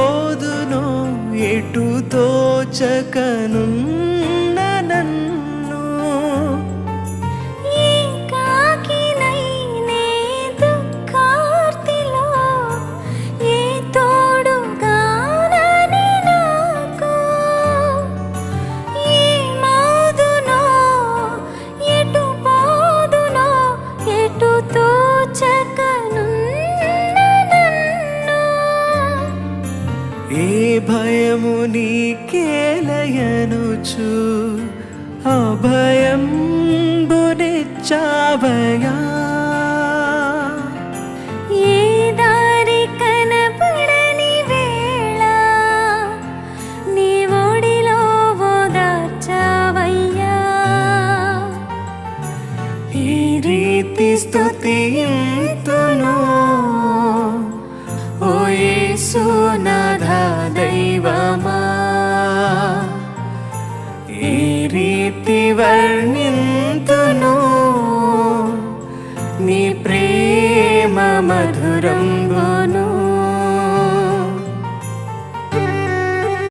పోదునో ఎటు తోచకనున్న నన్ను ఏకాకినై నే దుఃఖార్తిలో ఏ తోడుగానని నాకు ఏమౌదునో ఎటు పోదునో ఎటు తోచకనున్న నన్ను ఏ భయము నీకేలయనుచు అభయంబునిచ్చావయా ఏ దారి కనపడని వేళ నీ ఒడిలో ఓదార్చావయ్యా ఈ రీతి స్తుతింతును ఓ యేసునాథా దైవమా ఈ రీతి వర్ణింతును నీ ప్రేమ మధురంబును